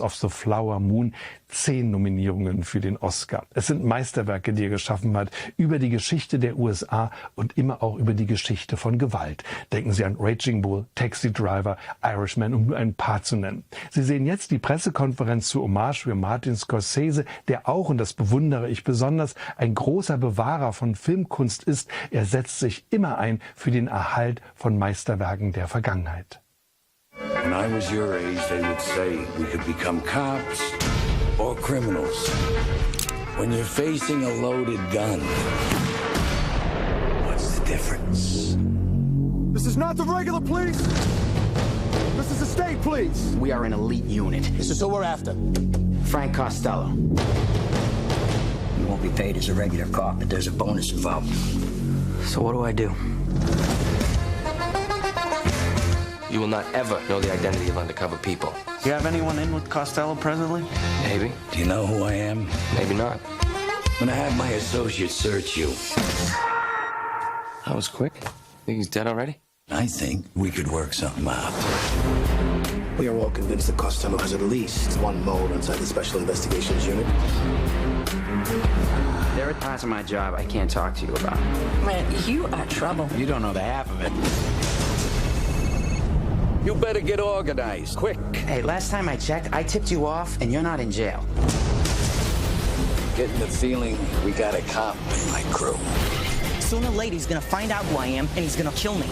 of the Flower Moon 10 Nominierungen für den Oscar. Es sind Meisterwerke, die er geschaffen hat, über die Geschichte der USA und immer auch über die Geschichte von Gewalt. Denken Sie an Raging Bull, Taxi Driver, Irishman, um nur ein paar zu nennen. Sie sehen jetzt die Pressekonferenz zur Hommage für Martin Scorsese, der auch, und das bewundere ich besonders, ein großer Bewahrer von Filmkunst ist. Er setzt sich immer ein für den Erhalt von Meisterwerken der Vergangenheit. When I was your age, they would say we could become cops or criminals. When you're facing a loaded gun, what's the difference? This is not the regular police. This is the state police. We are an elite unit. This is who we're after. Frank Costello. You won't be paid as a regular cop, but there's a bonus involved. So what do I do? You will not ever know the identity of undercover people. You have anyone in with Costello presently? Maybe. Do you know who I am? Maybe not. I'm gonna have my associates search you. That was quick. Think he's dead already? I think we could work something out. We are all convinced that Costello has at least one mole inside the Special Investigations Unit. There are parts of my job I can't talk to you about. Man, you are trouble. You don't know the half of it. You better get organized, quick. Hey, last time I checked, I tipped you off and you're not in jail. Getting the feeling we got a cop in my crew. Sooner or later, he's gonna find out who I am, and he's gonna kill me.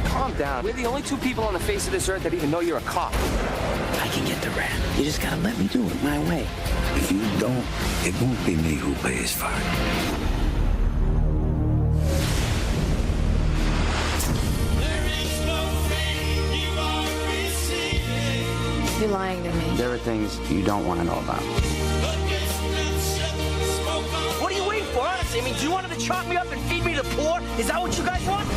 Calm down. We're the only two people on the face of this earth that even know you're a cop. I can get the rap. You just gotta let me do it my way. If you don't, it won't be me who pays for it. You're lying to me. There are things you don't want to know about. What are you waiting for, honestly? I mean, do you want him to chop me up and feed me to the poor? Is that what you guys want?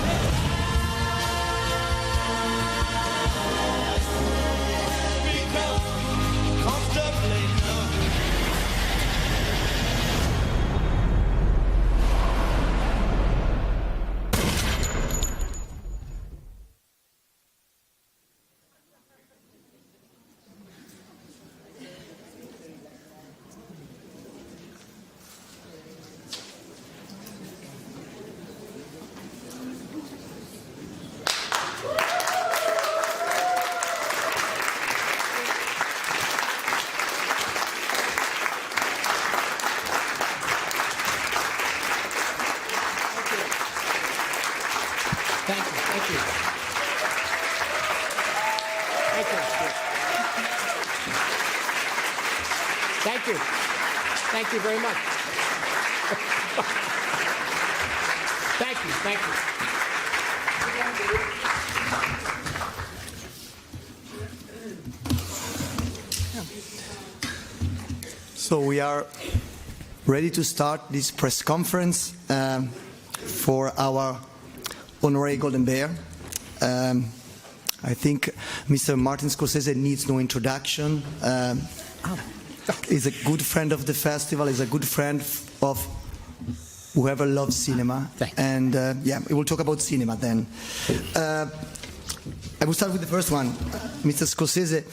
Thank you. Thank you. Thank you. Thank you. Thank you very much. Thank you. Thank you. So we are ready to start this press conference for our honorary Golden Bear. I think Mr. Martin Scorsese needs no introduction. He's a good friend of the festival. He's a good friend of whoever loves cinema. And yeah, we will talk about cinema then. I will start with the first one. Mr. Scorsese,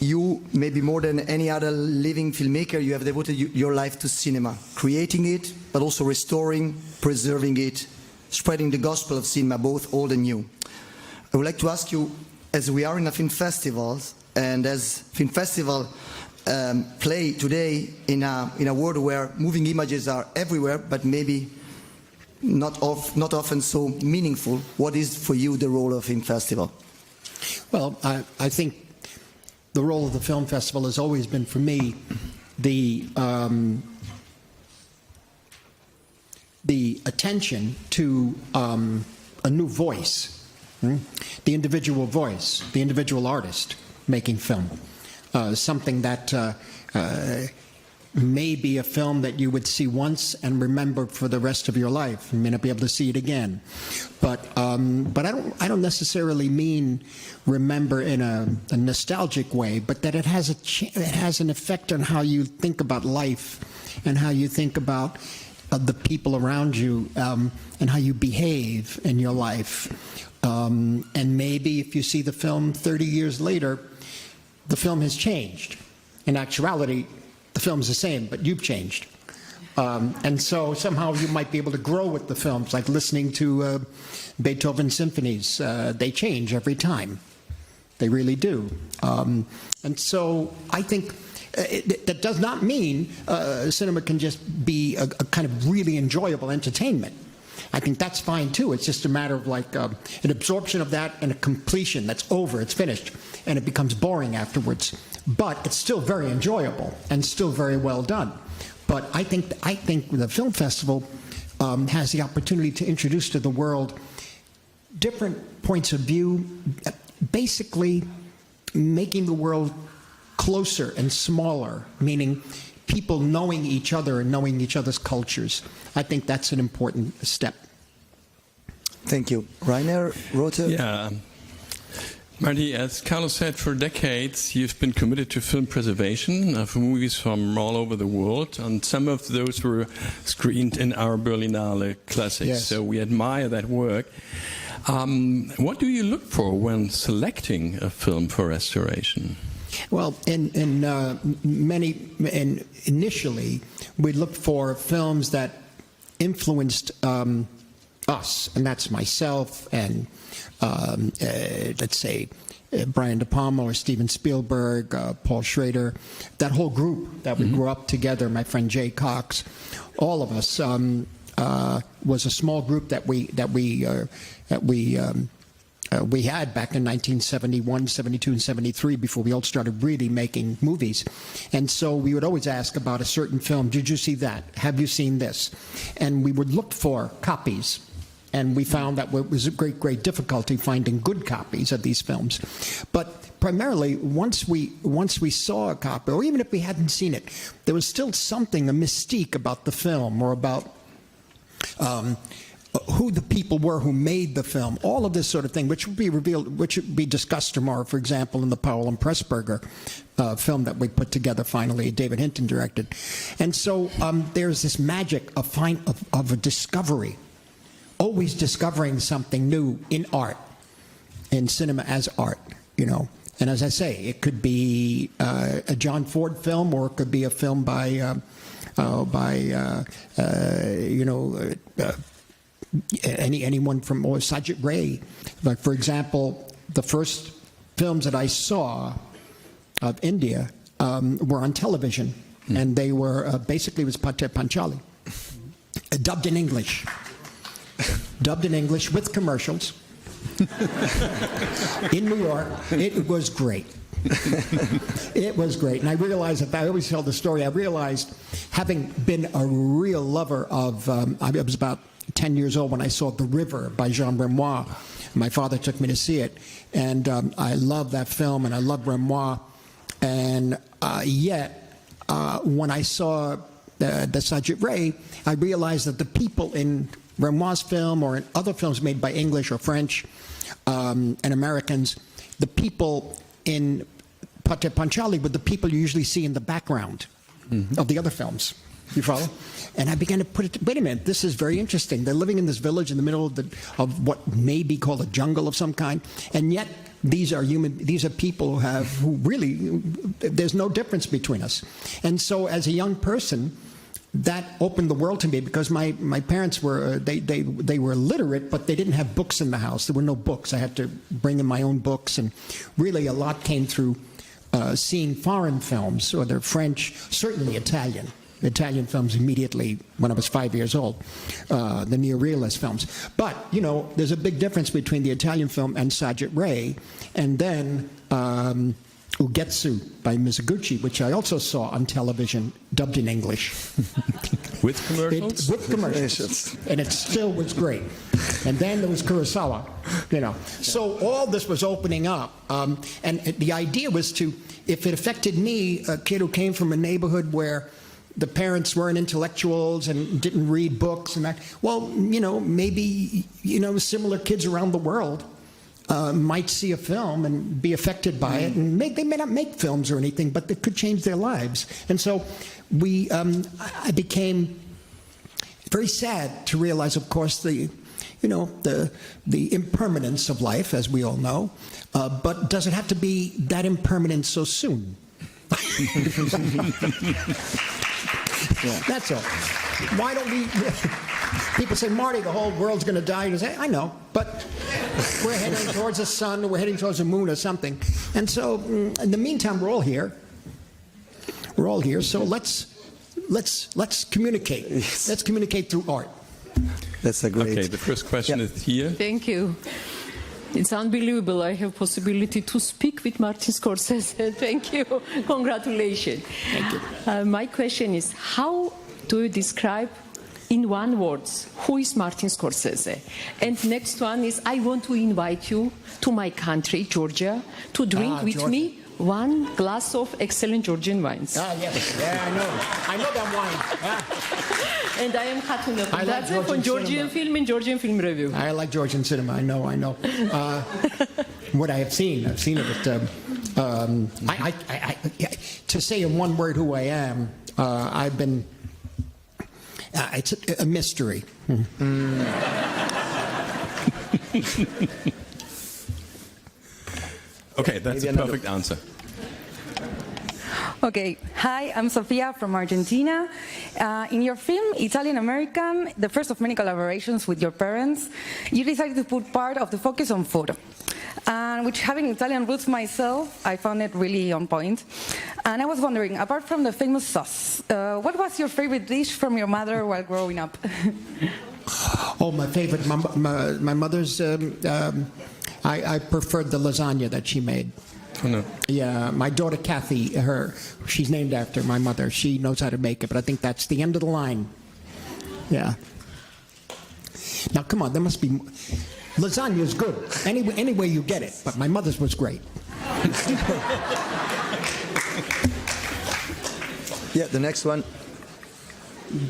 you, maybe more than any other living filmmaker, you have devoted your life to cinema, creating it, but also restoring, preserving it, spreading the gospel of cinema, both old and new. I would like to ask you, as we are in a film festival, and as film festival play today in a world where moving images are everywhere, but maybe not often so meaningful, what is for you the role of film festival? Well, I think the role of the film festival has always been, for me, the attention to a new voice, the individual voice, the individual artist making film. Something that may be a film that you would see once and remember for the rest of your life. You may not be able to see it again. But I don't necessarily mean remember in a nostalgic way, but that it has an effect on how you think about life and how you think about the people around you and how you behave in your life. And maybe if you see the film 30 years later, the film has changed. In actuality, the film is the same, but you've changed. And so somehow you might be able to grow with the films, like listening to Beethoven symphonies. They change every time. They really do. And so I think that does not mean cinema can just be a kind of really enjoyable entertainment. I think that's fine too. It's just a matter of like an absorption of that and a completion. That's over, it's finished, and it becomes boring afterwards. But it's still very enjoyable and still very well done. But I think the film festival has the opportunity to introduce to the world different points of view, basically making the world closer and smaller, meaning people knowing each other and knowing each other's cultures. I think that's an important step. Thank you. Rainer Rothe? Yeah. Marty, as Carlos said, for decades you've been committed to film preservation of movies from all over the world, and some of those were screened in our Berlinale Classics, yes. So we admire that work. What do you look for when selecting a film for restoration? Well, initially, we looked for films that influenced us, and that's myself and let's say Brian De Palma or Steven Spielberg, Paul Schrader, that whole group that we grew up together. My friend Jay Cox, all of us was a small group that we had back in 1971, 72, and 73 before we all started really making movies. And so we would always ask about a certain film. Did you see that? Have you seen this? And we would look for copies. And we found that it was a great difficulty finding good copies of these films. But primarily, once we saw a copy, or even if we hadn't seen it, there was still something, a mystique about the film or about who the people were who made the film, all of this sort of thing, which would be revealed, which would be discussed tomorrow, for example, in the Powell and Pressburger film that we put together finally, David Hinton directed. And so there's this magic of a discovery, always discovering something new in art, in cinema as art, you know. And as I say, it could be a John Ford film, or it could be a film by anyone from, or Sajid Ray. Like, for example, the first films that I saw of India were on television, and they were basically, it was Pate Panchali, dubbed in English with commercials in New York. It was great. It was great. And I realized that, I always tell the story, I realized, having been a real lover of, I was about 10 years old when I saw The River by Jean Renoir. My father took me to see it, and I love that film, and I love Renoir. And yet, when I saw the Sajid Ray, I realized that the people in Renoir's film or in other films made by English or French and Americans, the people in Pate Panchali were the people you usually see in the background of the other films. You follow? And I began to put it, wait a minute, this is very interesting. They're living in this village in the middle of what may be called a jungle of some kind, and yet these are people who really, there's no difference between us. And so as a young person, that opened the world to me, because my parents were, they were literate, but they didn't have books in the house. There were no books. I had to bring in my own books, and really a lot came through seeing foreign films, or they're French, certainly Italian films immediately when I was 5 years old, the neorealist films. But, you know, there's a big difference between the Italian film and Sajid Ray, and then Ugetsu by Mizoguchi, which I also saw on television, dubbed in English. With commercials? With commercials. And it still was great. And then there was Kurosawa, you know. So all this was opening up. And the idea was to, if it affected me, a kid who came from a neighborhood where the parents weren't intellectuals and didn't read books and that, well, you know, maybe, you know, similar kids around the world might see a film and be affected by it, and they may not make films or anything, but it could change their lives. And so I became very sad to realize, of course, the impermanence of life, as we all know. But does it have to be that impermanent so soon? That's all. Why don't we... People say, Marty, the whole world's going to die. You say, I know, but we're heading towards the sun, or we're heading towards the moon or something. And so, in the meantime, we're all here. We're all here, so let's communicate. Yes. Let's communicate through art. That's a great... Okay, the first question is here. Thank you. It's unbelievable. I have possibility to speak with Martin Scorsese. Thank you. Congratulations. Thank you. My question is, how do you describe in one word who is Martin Scorsese? And next one is, I want to invite you to my country, Georgia, to drink with Georgia. me one glass of excellent Georgian wines. Yes. Yeah, I know. I know that wine. And I am Hatuna I like Kundadze from Georgian Georgian cinema. Film and Georgian Film Review. I like Georgian cinema. I know. What I have seen, I've seen of it. To say in one word who I am, I've been. It's a mystery. Okay, that's a perfect answer. Okay, hi, I'm Sofia from Argentina. In your film, Italian American, the first of many collaborations with your parents, you decided to put part of the focus on food. And which, having Italian roots myself, I found it really on point. And I was wondering, apart from the famous sauce, what was your favorite dish from your mother while growing up? Oh, my favorite. My mother's. I preferred the lasagna that she made. Oh, no. Yeah, my daughter Kathy, she's named after my mother. She knows how to make it, but I think that's the end of the line. Yeah. Now, come on, there must be... Lasagna is good, any way you get it, but my mother's was great. Yeah, the next one.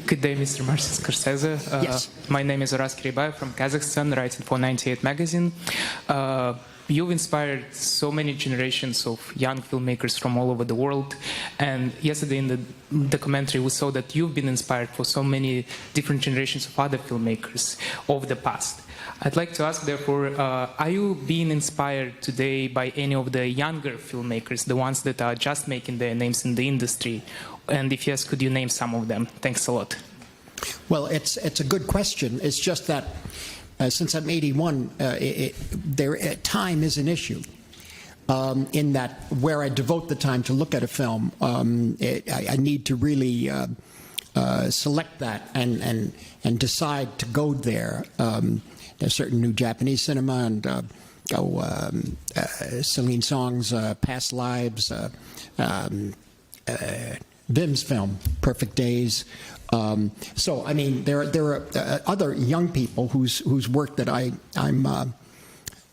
Good day, Mr. Martin Scorsese. Yes. My name is Aras Kiribayev from Kazakhstan, writing for 98 magazine. You've inspired so many generations of young filmmakers from all over the world. And yesterday in the documentary, we saw that you've been inspired for so many different generations of other filmmakers of the past. I'd like to ask, therefore, are you being inspired today by any of the younger filmmakers, the ones that are just making their names in the industry? And if yes, could you name some of them? Thanks a lot. Well, it's a good question. It's just that since I'm 81, time is an issue. In that, where I devote the time to look at a film, I need to really select that and decide to go there. There's certain new Japanese cinema and Celine Song's Past Lives, Vim's film, Perfect Days. So, I mean, there are other young people whose work that I'm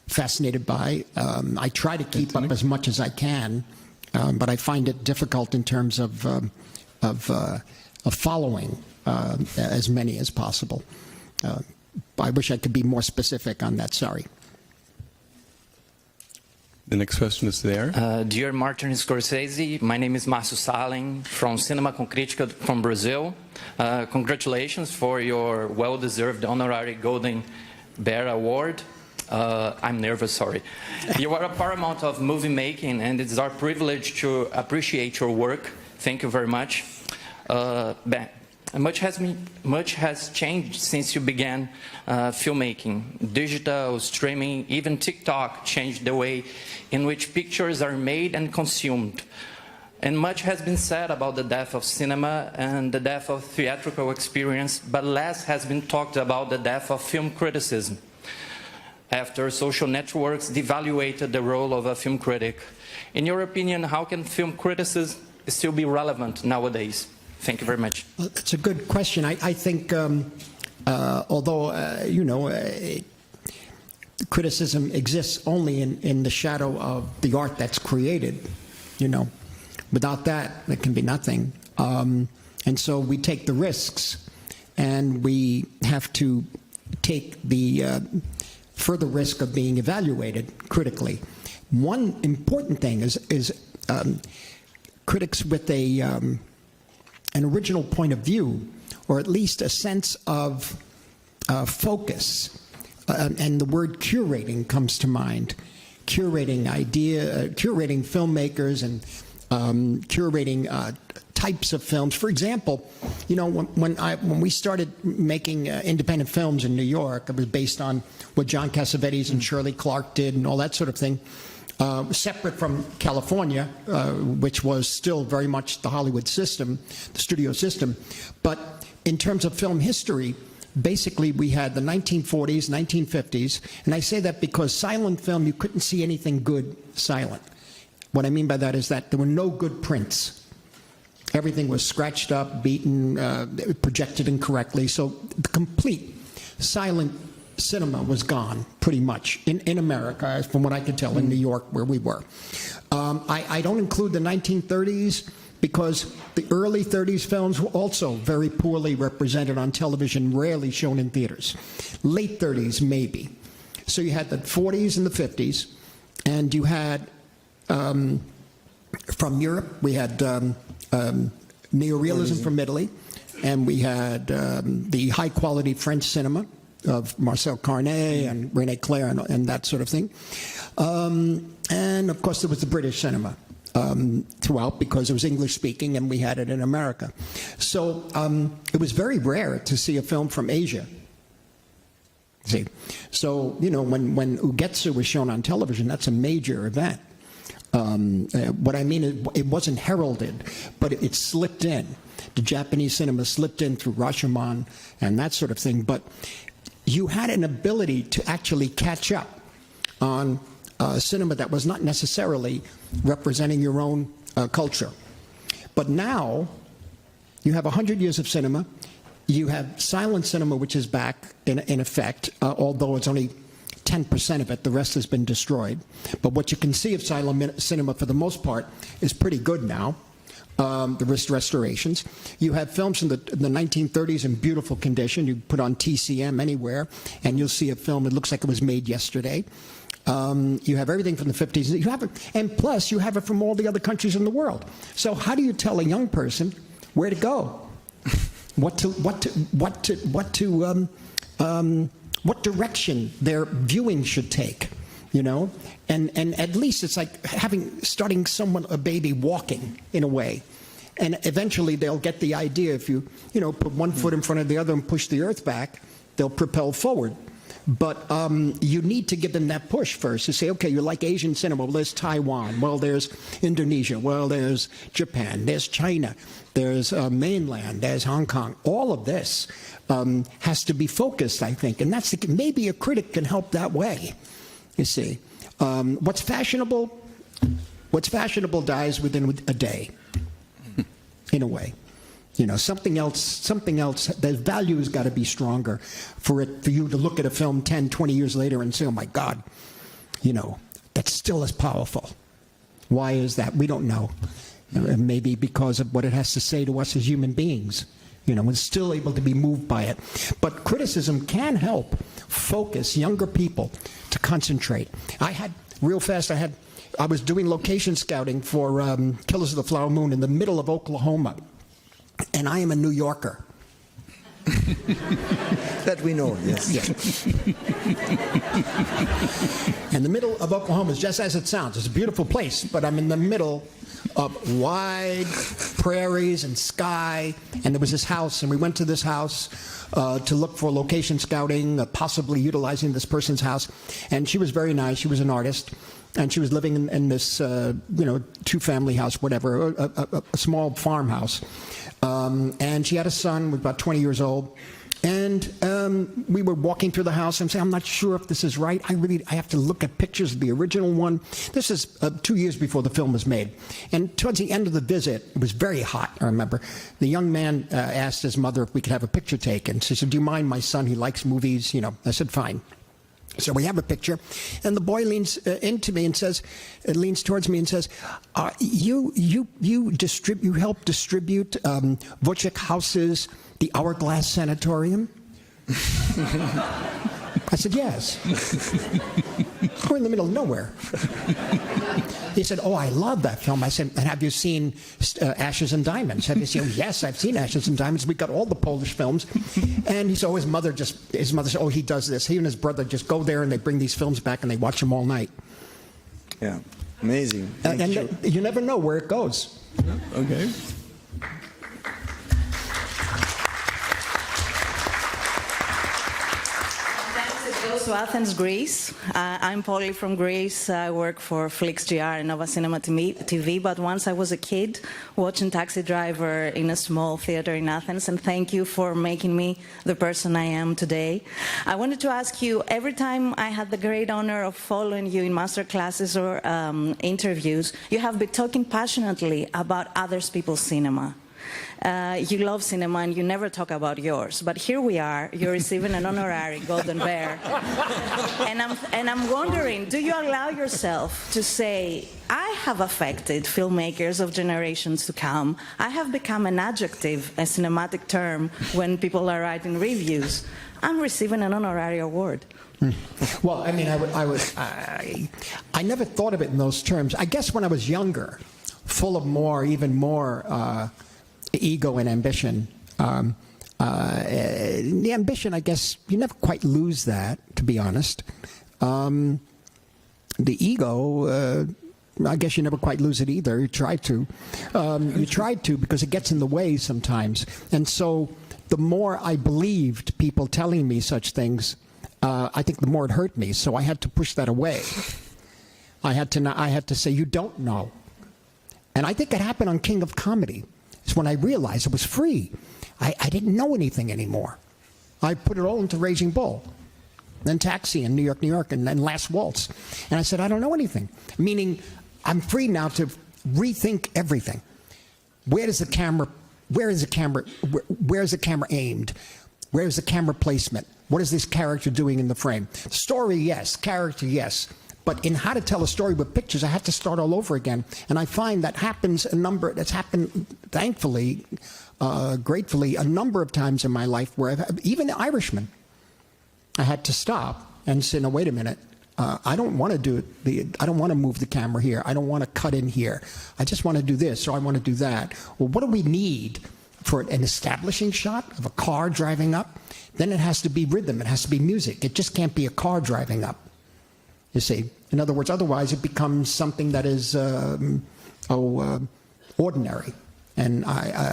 fascinated by. I try to keep up as much as I can, but I find it difficult in terms of following as many as possible. I wish I could be more specific on that. Sorry. The next question is there. Dear Martin Scorsese, my name is Márcio Salem from Cinema com Crítica from Brazil. Congratulations for your well-deserved honorary Golden Bear Award. I'm nervous, sorry. You are a paramount of movie making, and it's our privilege to appreciate your work. Thank you very much. Much has changed since you began filmmaking. Digital, streaming, even TikTok changed the way in which pictures are made and consumed. And much has been said about the death of cinema and the death of theatrical experience, but less has been talked about the death of film criticism, after social networks devaluated the role of a film critic. In your opinion, how can film criticism still be relevant nowadays? Thank you very much. Well, it's a good question. I think, although, criticism exists only in the shadow of the art that's created, Without that, there can be nothing. And so we take the risks, and we have to take the further risk of being evaluated critically. One important thing is critics with an original point of view, or at least a sense of focus, and the word curating comes to mind. Curating curating filmmakers and curating types of films. For example, you know, when we started making independent films in New York, it was based on what John Cassavetes and Shirley Clark did and all that sort of thing. Separate from California, which was still very much the Hollywood system, the studio system. But in terms of film history, basically we had the 1940s, 1950s, and I say that because silent film, you couldn't see anything good silent. What I mean by that is that there were no good prints. Everything was scratched up, beaten, projected incorrectly. So the complete silent cinema was gone, pretty much, in America, from what I could tell, in New York, where we were. I don't include the 1930s, because the early 30s films were also very poorly represented on television, rarely shown in theaters. Late 30s, maybe. So you had the 40s and the 50s, and you had, from Europe, we had neorealism from Italy, and we had the high-quality French cinema of Marcel Carnet and René Clair and that sort of thing. And, of course, there was the British cinema throughout, because it was English-speaking and we had it in America. So it was very rare to see a film from Asia. See, so, you know, when Ugetsu was shown on television, that's a major event. What I mean is, it wasn't heralded, but it slipped in. The Japanese cinema slipped in through Rashomon and that sort of thing. But you had an ability to actually catch up on cinema that was not necessarily representing your own culture. But now, you have 100 years of cinema. You have silent cinema, which is back in effect, although it's only 10% of it. The rest has been destroyed. But what you can see of silent cinema, for the most part, is pretty good now. The restorations. You have films in the 1930s in beautiful condition. You put on TCM anywhere, and you'll see a film that looks like it was made yesterday. You have everything from the 50s. You have it, and plus you have it from all the other countries in the world. So how do you tell a young person where to go, what direction their viewing should take? You know, and at least it's like starting a baby walking in a way, and eventually they'll get the idea. If you put one foot in front of the other and push the earth back, they'll propel forward. But you need to give them that push first to say, okay, you like Asian cinema. Well, there's Taiwan. Well, there's Indonesia. Well, there's Japan. There's China. There's mainland. There's Hong Kong. All of this has to be focused, I think, and maybe a critic can help that way. You see, what's fashionable dies within a day, in a way. You know, something else, the value has got to be stronger for you to look at a film 10, 20 years later and say, oh my God, you know, that's still as powerful. Why is that? We don't know. Maybe because of what it has to say to us as human beings. You know, we're still able to be moved by it. But criticism can help focus younger people to concentrate. I was doing location scouting for Killers of the Flower Moon in the middle of Oklahoma. And I am a New Yorker. That we know, yes. And the middle of Oklahoma is just as it sounds. It's a beautiful place, but I'm in the middle of wide prairies and sky. And there was this house, and we went to this house to look for location scouting, possibly utilizing this person's house. And she was very nice. She was an artist. And she was living in this, two-family house, whatever, a small farmhouse. And she had a son, was about 20 years old. And we were walking through the house and saying, I'm not sure if this is right. I have to look at pictures of the original one. This is 2 years before the film was made. And towards the end of the visit, it was very hot, I remember. The young man asked his mother if we could have a picture taken. She said, do you mind, my son? He likes movies. You know, I said, fine. So we have a picture, and the boy leans into me and leans towards me and says, "You help distribute Wojciech House's The Hourglass Sanatorium?" I said, "Yes." We're in the middle of nowhere. He said, oh, I love that film. I said, and have you seen Ashes and Diamonds? Have you seen? Yes, I've seen Ashes and Diamonds. We got all the Polish films. And he said, oh, his mother said, oh, he does this. He and his brother just go there and they bring these films back and they watch them all night. Yeah, amazing. And you never know where it goes. Okay. To Athens, Greece. I'm Polly from Greece. I work for FlixGR and Nova Cinema TV, but once I was a kid watching Taxi Driver in a small theater in Athens, and thank you for making me the person I am today. I wanted to ask you, every time I had the great honor of following you in master classes or interviews, you have been talking passionately about other people's cinema. You love cinema and you never talk about yours, but here we are, you're receiving an honorary Golden Bear. And I'm wondering, do you allow yourself to say, I have affected filmmakers of generations to come. I have become an adjective, a cinematic term, when people are writing reviews. I'm receiving an honorary award. Well, I mean, I never thought of it in those terms. I guess when I was younger, full of even more ego and ambition. The ambition, I guess, you never quite lose that, to be honest. The ego, I guess you never quite lose it either. You try to. You try to because it gets in the way sometimes. And so the more I believed people telling me such things, I think the more it hurt me. So I had to push that away. I had to say, you don't know. And I think it happened on King of Comedy. It's when I realized it was free. I didn't know anything anymore. I put it all into Raging Bull, then Taxi in New York, and then Last Waltz. And I said, I don't know anything. Meaning, I'm free now to rethink everything. Where is the camera aimed? Where is the camera placement? What is this character doing in the frame? Story, yes. Character, yes. But in how to tell a story with pictures, I had to start all over again. And I find that's happened, thankfully, gratefully, a number of times in my life where even The Irishman, I had to stop and say, no, wait a minute. I don't want to I don't want to move the camera here. I don't want to cut in here. I just want to do this, or I want to do that. Well, what do we need for an establishing shot of a car driving up? Then it has to be rhythm. It has to be music. It just can't be a car driving up. You see, in other words, otherwise it becomes something that is ordinary. And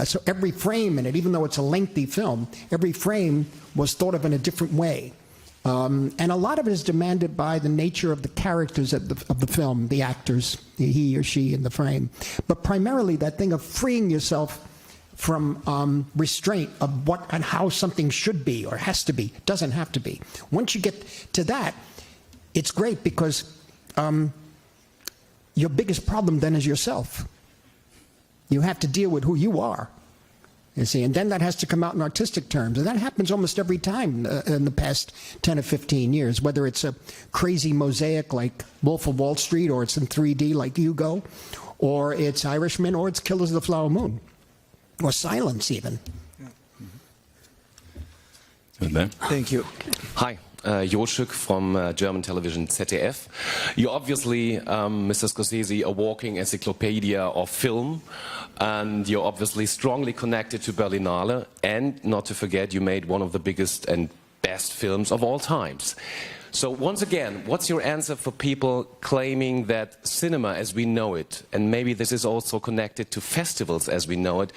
so every frame in it, even though it's a lengthy film, every frame was thought of in a different way. And a lot of it is demanded by the nature of the characters of the film, the actors, he or she in the frame. But primarily that thing of freeing yourself from restraint of what and how something should be or has to be, doesn't have to be. Once you get to that, it's great because your biggest problem then is yourself. You have to deal with who you are, you see, and then that has to come out in artistic terms. And that happens almost every time in the past 10 or 15 years, whether it's a crazy mosaic like Wolf of Wall Street, or it's in 3D like Hugo, or it's Irishman, or it's Killers of the Flower Moon, or Silence even. Thank you. Hi. Joschuk from German television ZDF. You're obviously, Mr. Scorsese, a walking encyclopedia of film, and you're obviously strongly connected to Berlinale, and not to forget, you made one of the biggest and best films of all times. So once again, what's your answer for people claiming that cinema as we know it, and maybe this is also connected to festivals as we know it,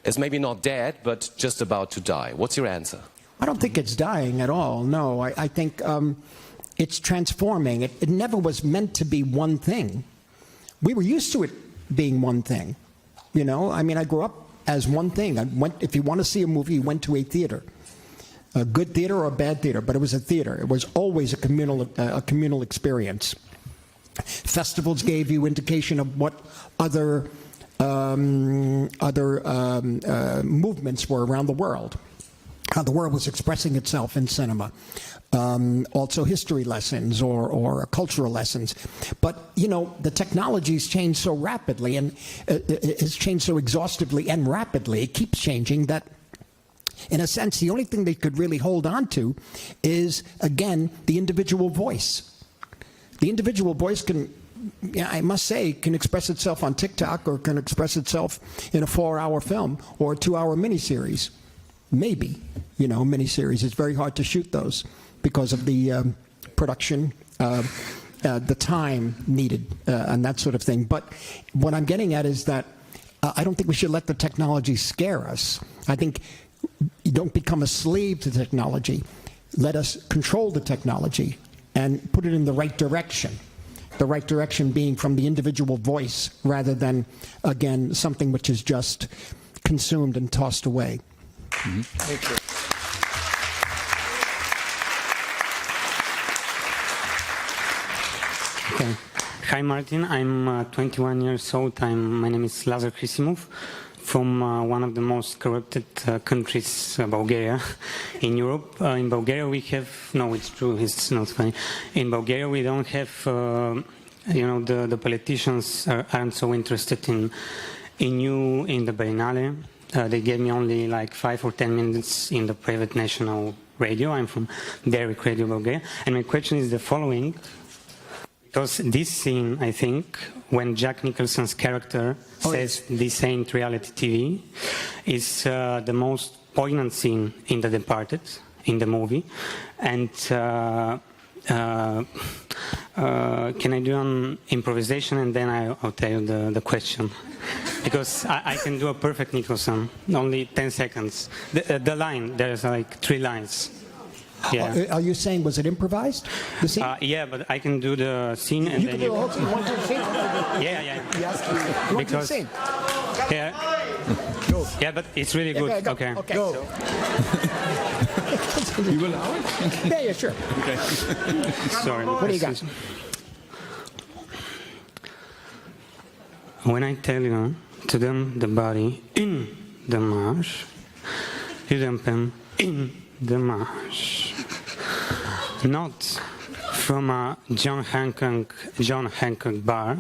is maybe not dead, but just about to die? What's your answer? I don't think it's dying at all, no. I think it's transforming. It never was meant to be one thing. We were used to it being one thing. You know, I mean, I grew up as one thing. If you want to see a movie, you went to a theater. A good theater or a bad theater, but it was a theater. It was always a communal experience. Festivals gave you indication of what other movements were around the world. How the world was expressing itself in cinema. Also history lessons or cultural lessons. But, you know, the technology's changed so rapidly, and it's changed so exhaustively and rapidly. It keeps changing that, in a sense, the only thing they could really hold on to is, again, the individual voice. The individual voice can I must say, can express itself on TikTok or can express itself in a 4-hour film or a 2-hour miniseries. Maybe, miniseries. It's very hard to shoot those because of the production, the time needed, and that sort of thing. But what I'm getting at is that I don't think we should let the technology scare us. I think you don't become a slave to technology. Let us control the technology and put it in the right direction. The right direction being from the individual voice rather than, again, something which is just consumed and tossed away. Mm-hmm. Thank you. Okay. Hi, Martin. I'm 21 years old. My name is Lazar Krisimov from one of the most corrupted countries, Bulgaria, in Europe. In Bulgaria, we have no. It's true. It's not funny. In Bulgaria, we don't have. The politicians aren't so interested in you in the Berlinale. They gave me only like 5 or 10 minutes in the private national radio. I'm from Derek Radio Bulgaria. And my question is the following. Because this scene, I think, when Jack Nicholson's character says this ain't reality TV, is the most poignant scene in The Departed, in the movie. And can I do an improvisation and then I'll tell you the question? Because I can do a perfect Nicholson, only 10 seconds. The line, there's like 3 lines. Yeah. Are you saying, was it improvised? The scene? Yeah, but I can do the scene and you then can do the whole scene. You want to do the scene? Yeah. Yes. You want to do the scene? Yeah. Go. Yeah, but it's really good. Yeah, go. Okay. Go. You will allow it? Yeah, sure. Okay. Sorry. What do you got? When I tell you to dump the body in the marsh, you dump him in the marsh. Not from a John Hancock bar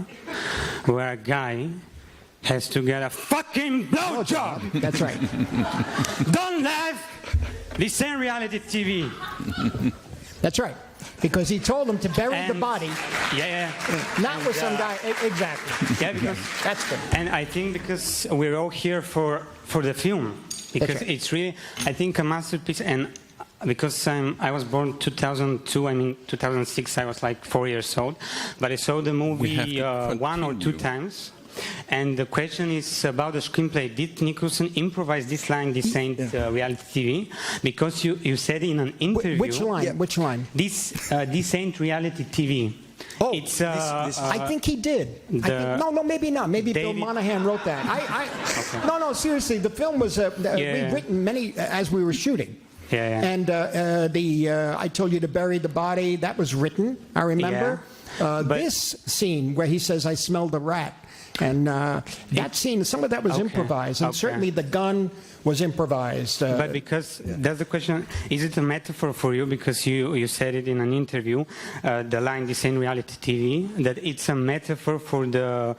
where a guy has to get a fucking blowjob. That's right. Don't laugh. This ain't reality TV. That's right. Because he told him to bury the body. Yeah. Not with some guy. Exactly. Yeah, because that's good. And I think because we're all here for the film. Because right. It's really, I think, a masterpiece. And because I was born 2002, 2006, I was like 4 years old. But I saw the movie 1 or 2 times. And the question is about the screenplay. Did Nicholson improvise this line, this ain't reality TV? Because you said in an interview... Which line? Yeah. Which line? This ain't reality TV. Oh, it's, I think he did. No, maybe not. Maybe Bill Monahan wrote that. Okay. No, seriously. The film was we've written many as we were shooting. Yeah. And I told you to bury the body. That was written. I remember. Yeah. This scene where he says, "I smelled a rat," and that scene, some of that was improvised, and certainly the gun was improvised. But because that's the question, is it a metaphor for you? Because you said it in an interview, the line "This ain't reality TV," that it's a metaphor for the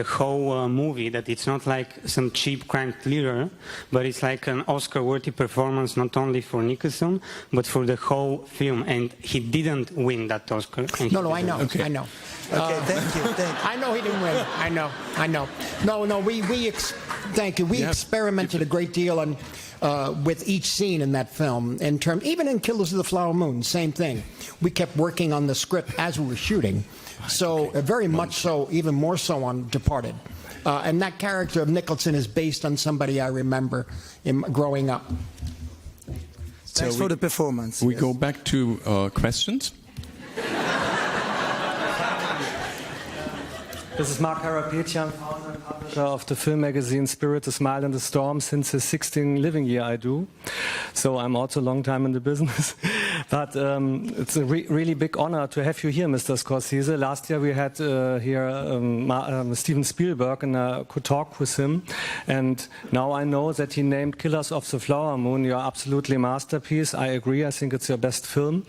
whole movie. That it's not like some cheap crime thriller, but it's like an Oscar-worthy performance, not only for Nicholson, but for the whole film. And he didn't win that Oscar. No, I know. Okay. I know. Okay, thank you. I know he didn't win. I know. No, thank you. We experimented a great deal on with each scene in that film. Even in Killers of the Flower Moon, same thing. We kept working on the script as we were shooting. So very much so, even more so on Departed. And that character of Nicholson is based on somebody I remember growing up. Thanks for the performance. We go back to questions. This is Mark Harapetian, founder and publisher of the film magazine Spirit, the Smile and the Storm since his 16th living year I do. So I'm also a long time in the business. But it's a really big honor to have you here, Mr. Scorsese. Last year we had here Steven Spielberg and I could talk with him. And now I know that he named Killers of the Flower Moon your absolutely masterpiece. I agree, I think it's your best film.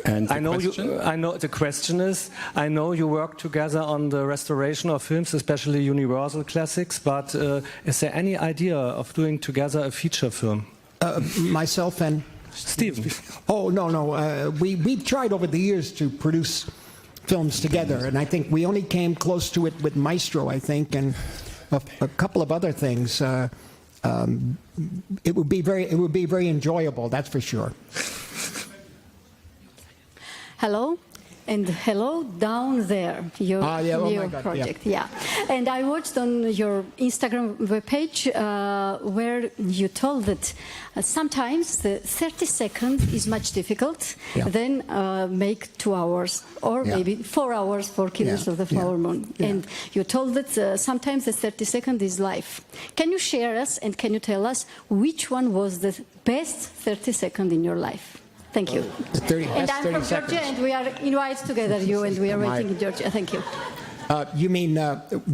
And I know the question is, I know you work together on the restoration of films, especially Universal classics, but is there any idea of doing together a feature film? Myself and Steven. Oh, no. We've tried over the years to produce films together, and I think we only came close to it with Maestro, I think, and a couple of other things. It would be very enjoyable, that's for sure. Hello. And hello down there, your new project. Yeah. And I watched on your Instagram webpage where you told that sometimes the 30 seconds is much difficult, then make 2 hours or maybe 4 hours for Killers of the Flower Moon. And you told that sometimes the 30 seconds is life. Can you share us and can you tell us which one was the best 30 seconds in your life? Thank you. And I'm from Georgia, and we are invited together, you and we are waiting in Georgia. Thank you. You mean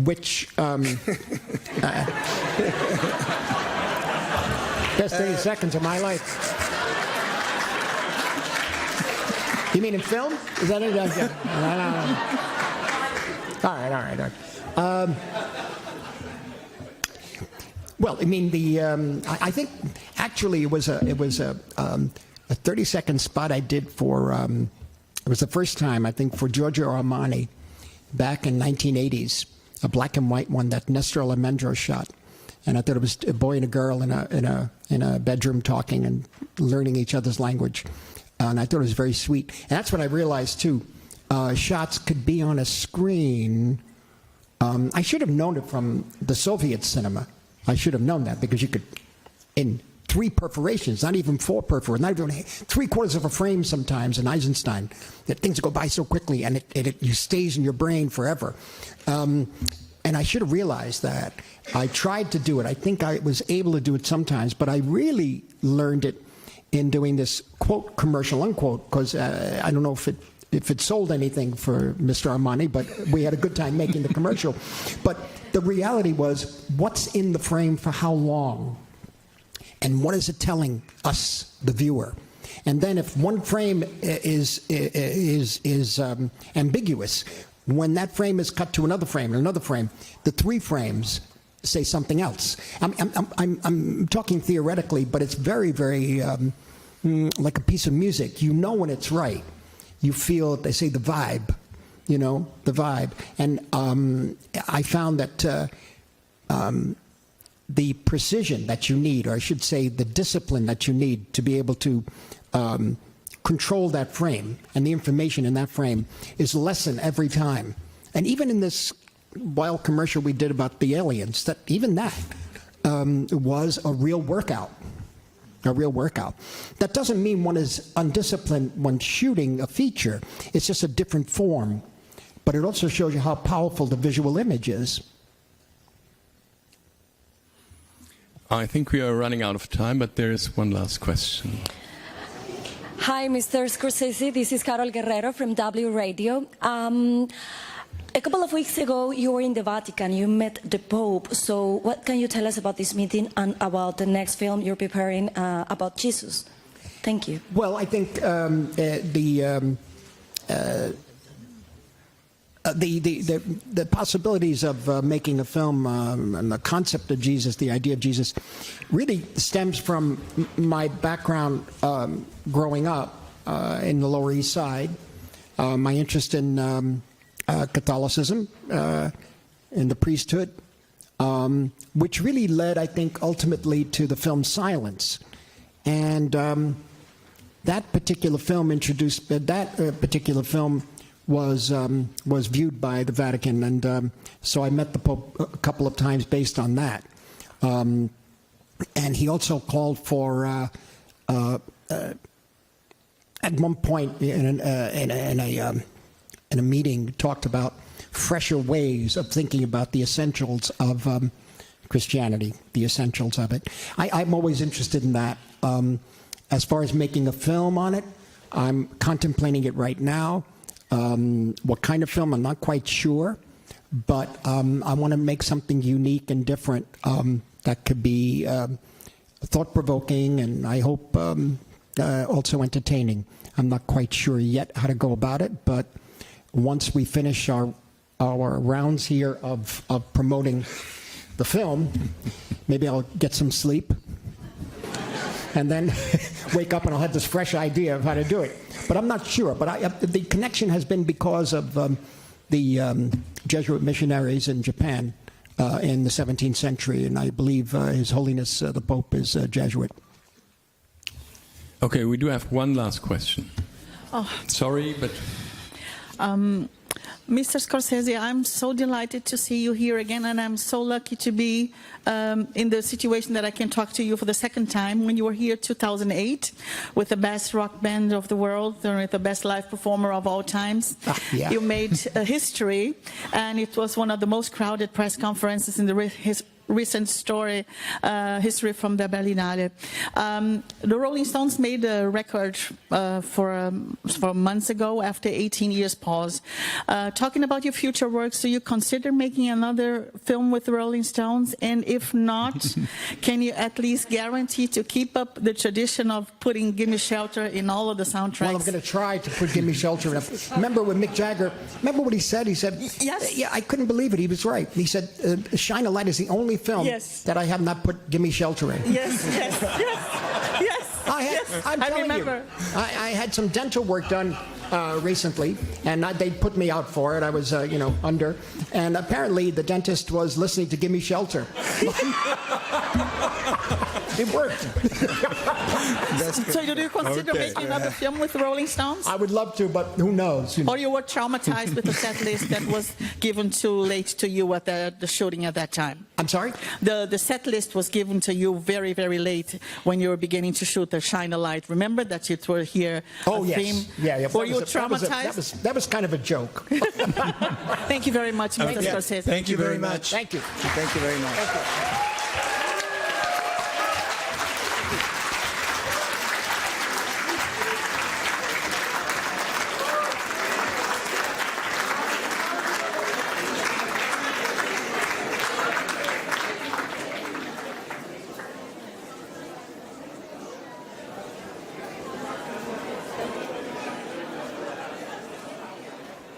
which best 30 seconds of my life? You mean in film? Is that it? All right. Well, I mean I think actually it was a 30-second spot I did for, it was the first time, I think, for Giorgio Armani back in 1980s, a black and white one that Nestor Almendro shot. And I thought it was a boy and a girl in a bedroom talking and learning each other's language. And I thought it was very sweet. And that's when I realized, too, shots could be on a screen. I should have known it from the Soviet cinema. I should have known that because you could, in 3 perforations, not even 4 perforations, not even 3/4 of a frame sometimes in Eisenstein, that things go by so quickly and it stays in your brain forever. And I should have realized that. I tried to do it. I think I was able to do it sometimes, but I really learned it in doing this, quote, commercial, unquote, because I don't know if it sold anything for Mr. Armani, but we had a good time making the commercial. But the reality was, what's in the frame for how long? And what is it telling us, the viewer? And then if one frame is ambiguous, when that frame is cut to another frame and another frame, the 3 frames say something else. I'm talking theoretically, but it's very, very like a piece of music. You know when it's right. You feel, they say, the vibe, the vibe. And I found that the precision that you need, or I should say the discipline that you need to be able to control that frame and the information in that frame is lessened every time. And even in this wild commercial we did about the aliens, that even that was a real workout. A real workout. That doesn't mean one is undisciplined when shooting a feature. It's just a different form. But it also shows you how powerful the visual image is. I think we are running out of time, but there is one last question. Hi, Mr. Scorsese. This is Carol Guerrero from W Radio. A couple of weeks ago, you were in the Vatican. You met the Pope. So what can you tell us about this meeting and about the next film you're preparing about Jesus? Thank you. Well, I think the possibilities of making a film and the concept of Jesus, the idea of Jesus, really stems from my background growing up in the Lower East Side, my interest in Catholicism, in the priesthood, which really led, I think, ultimately to the film Silence. And that particular film was viewed by the Vatican, and so I met the Pope a couple of times based on that. And he also called for, at one point in a meeting, talked about fresher ways of thinking about the essentials of Christianity, the essentials of it. I'm always interested in that. As far as making a film on it, I'm contemplating it right now. What kind of film, I'm not quite sure, but I want to make something unique and different that could be thought-provoking and I hope also entertaining. I'm not quite sure yet how to go about it, but once we finish our rounds here of promoting the film, maybe I'll get some sleep. and then wake up and I'll have this fresh idea of how to do it. But I'm not sure. But the connection has been because of the Jesuit missionaries in Japan in the 17th century, and I believe His Holiness the Pope is Jesuit. Okay, we do have one last question. Oh. Sorry, but... Mr. Scorsese, I'm so delighted to see you here again, and I'm so lucky to be in the situation that I can talk to you for the second time. When you were here 2008 with the best rock band of the world, or with the best live performer of all times, yeah. You made history, and it was one of the most crowded press conferences in the recent history from the Berlinale. The Rolling Stones made a record for months ago after 18 years pause. Talking about your future works, do you consider making another film with the Rolling Stones? And if not, can you at least guarantee to keep up the tradition of putting Gimme Shelter in all of the soundtracks? Well, I'm going to try to put Gimme Shelter in. Remember when Mick Jagger, remember what he said? He said, yes. Yeah, I couldn't believe it. He was right. He said, Shine a Light is the only film that I have not put Gimme Shelter in. Yes, yes, yes, yes. I'm telling remember. You, I had some dental work done recently, and they put me out for it. I was, under, and apparently the dentist was listening to Gimme Shelter. It worked. So do you consider making another film with the Rolling Stones? I would love to, but who knows? Or you were traumatized with the set list that was given too late to you at the shooting at that time? I'm sorry? The set list was given to you very, very late when you were beginning to shoot the Shine a Light. Remember that you were here? Oh, yes. Theme? Yeah. Were you traumatized? That was kind of a joke. Thank you very much, Mr. Scorsese. Thank you very much. Thank you. Thank you very much. Thank you.